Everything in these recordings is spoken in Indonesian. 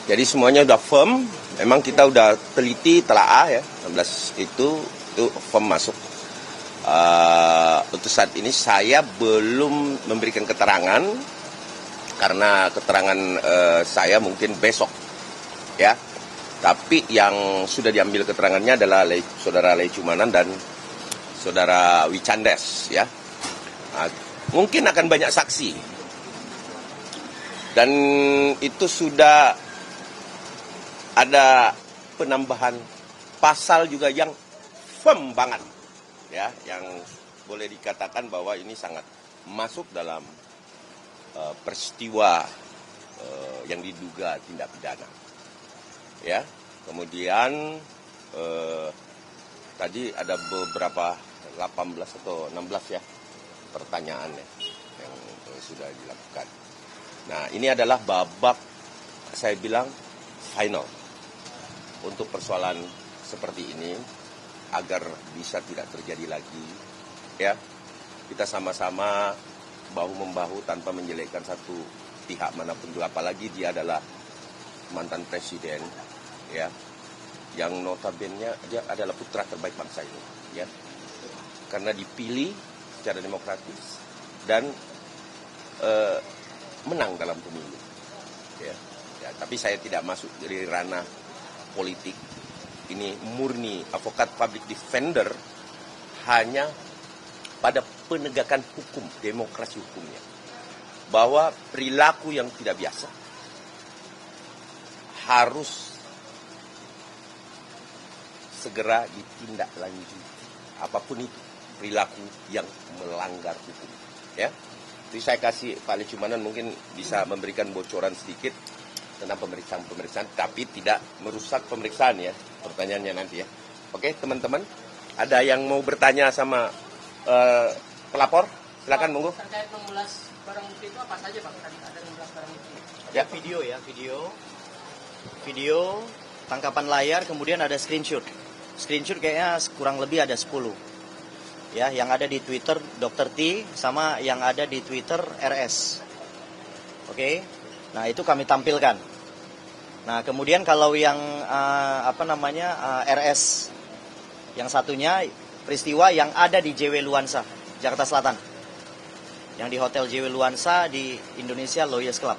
Jadi semuanya udah firm. Memang kita udah teliti, telaah ya. 16 itu firm masuk. Untuk saat ini saya belum memberikan keterangan karena keterangan saya mungkin besok ya. Tapi yang sudah diambil keterangannya adalah saudara Lecumanan dan saudara Wicandes ya. Mungkin akan banyak saksi. Dan itu sudah ada penambahan pasal juga yang firm banget ya, yang boleh dikatakan bahwa ini sangat masuk dalam peristiwa yang diduga tindak pidana. Ya, kemudian tadi ada beberapa 18 atau 16 ya pertanyaan ya, yang sudah dilakukan. Nah, ini adalah babak saya bilang final untuk persoalan seperti ini agar bisa tidak terjadi lagi. Ya, kita sama-sama bahu-membahu tanpa menjelekkan satu pihak manapun juga, apalagi dia adalah mantan presiden ya, yang notabene dia adalah putra terbaik bangsa ini ya, karena dipilih secara demokratis dan menang dalam pemilu ya. Tapi saya tidak masuk dari ranah politik, ini murni advokat public defender, hanya pada penegakan hukum, demokrasi hukumnya, bahwa perilaku yang tidak biasa harus segera ditindaklanjuti, apapun itu perilaku yang melanggar hukum ya. Jadi saya kasih Pak Lecumanan mungkin bisa memberikan bocoran sedikit tentang pemeriksaan, tapi tidak merusak pemeriksaan ya, pertanyaannya nanti ya. Oke teman-teman, ada yang mau bertanya sama pelapor? Silakan monggo. Terkait mengulas barang bukti itu apa saja Pak? Tadi ada mengulas barang bukti. Ya, video, tangkapan layar, kemudian ada screenshot. Screenshot kayaknya kurang lebih ada 10. Ya, yang ada di Twitter Dr. T sama yang ada di Twitter RS. Oke. Nah, itu kami tampilkan. Nah, kemudian kalau yang RS yang satunya peristiwa yang ada di JW Luansa, Jakarta Selatan. Yang di Hotel JW Luansa di Indonesia Lawyers Club.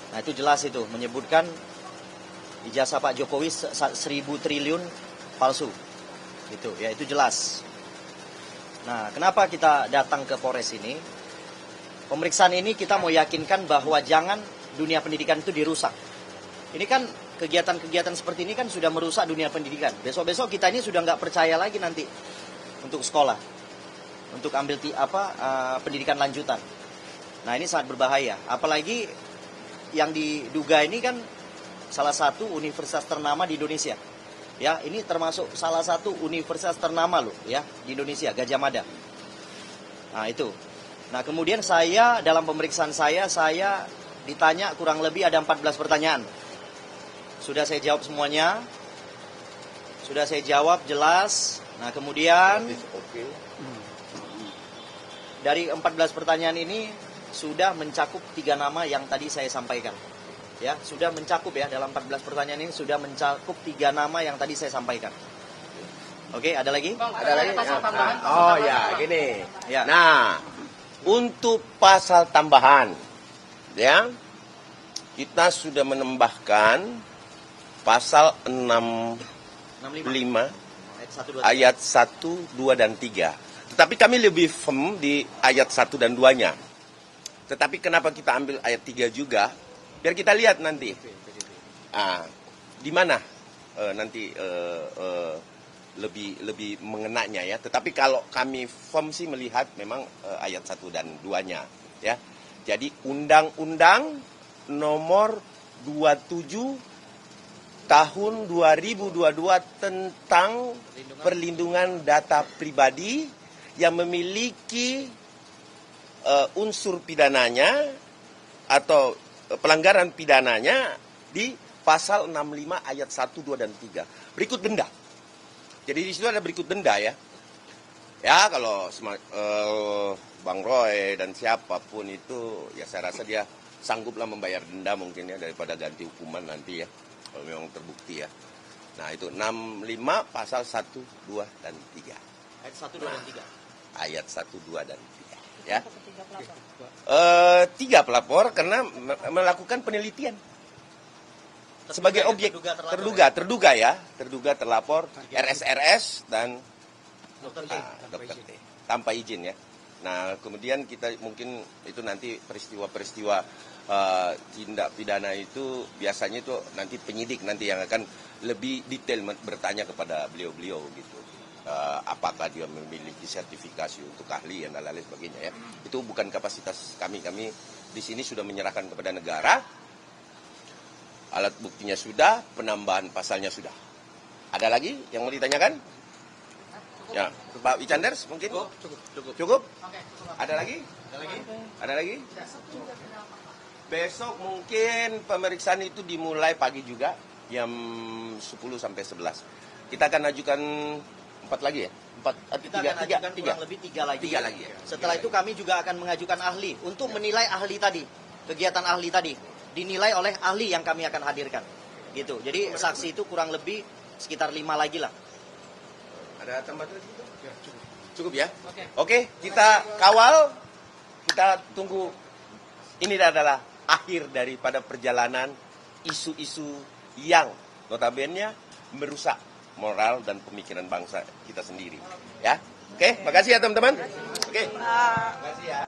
Nah, itu jelas itu menyebutkan ijazah Pak Jokowi 1.000 triliun palsu. Gitu, ya itu jelas. Nah, kenapa kita datang ke Polres ini? Pemeriksaan ini kita mau yakinkan bahwa jangan dunia pendidikan itu dirusak. Ini kan kegiatan-kegiatan seperti ini kan sudah merusak dunia pendidikan. Besok-besok kita ini sudah nggak percaya lagi nanti untuk sekolah, untuk ambil pendidikan lanjutan. Nah, ini sangat berbahaya. Apalagi yang diduga ini kan salah satu universitas ternama di Indonesia. Ya, ini termasuk salah satu universitas ternama loh ya di Indonesia, Gadjah Mada. Nah, itu. Nah, kemudian saya dalam pemeriksaan saya ditanya kurang lebih ada 14 pertanyaan. Sudah saya jawab semuanya. Sudah saya jawab jelas. Nah, kemudian dari 14 pertanyaan ini sudah mencakup 3 nama yang tadi saya sampaikan. Ya, sudah mencakup ya, dalam 14 pertanyaan ini sudah mencakup 3 nama yang tadi saya sampaikan. Oke, ada lagi? Bang, ada lagi? pasal tambahan, Gini. Ya. Nah, untuk pasal tambahan ya, kita sudah menambahkan pasal 65 ayat 1, 2, dan 3. Tetapi kami lebih firm di ayat 1 dan 2-nya. Tetapi kenapa kita ambil ayat 3 juga? Biar kita lihat nanti. Di mana nanti lebih mengenanya ya. Tetapi kalau kami firm sih melihat memang ayat 1 dan 2-nya ya. Jadi Undang-Undang Nomor 27 Tahun 2022 tentang perlindungan data pribadi yang memiliki unsur pidananya atau pelanggaran pidananya di pasal 65 ayat 1, 2, dan 3. Berikut denda. Jadi di situ ada berikut denda ya. Ya kalau Bang Roy dan siapapun itu ya saya rasa dia sangguplah membayar denda mungkin ya daripada ganti hukuman nanti ya kalau memang terbukti ya. Nah itu 65 pasal 1, 2, dan 3. Ayat 1, 2, dan 3. Ayat 1, 2, dan 3 ya. 3 pelapor karena melakukan penelitian sebagai objek terduga terlapor RSRS dan Dr. T tanpa izin ya. Nah kemudian kita mungkin itu nanti peristiwa-peristiwa tindak pidana itu biasanya itu nanti penyidik nanti yang akan lebih detail bertanya kepada beliau-beliau gitu. Apakah dia memiliki sertifikasi untuk ahli dan lain sebagainya ya. Itu bukan kapasitas kami. Kami di sini sudah menyerahkan kepada negara. Alat buktinya sudah, penambahan pasalnya sudah. Ada lagi yang mau ditanyakan? Ya, Pak Wicanders mungkin? Cukup? Oke, cukup. Ada lagi? Ada lagi? Besok mungkin pemeriksaan itu dimulai pagi juga, jam 10 sampai 11. Kita akan ajukan 4 lagi ya? Kita akan ajukan kurang lebih 3 lagi. 3 lagi ya? Setelah itu kami juga akan mengajukan ahli untuk menilai ahli tadi, kegiatan ahli tadi dinilai oleh ahli yang kami akan hadirkan. Gitu. Jadi saksi itu kurang lebih sekitar 5 lagi lah. Ada tambahan lagi? Ya, cukup ya? Oke. Oke, kita kawal, kita tunggu. Ini adalah akhir daripada perjalanan isu-isu yang notabene merusak moral dan pemikiran bangsa kita sendiri. Ya, oke, makasih ya teman-teman. Oke, makasih ya.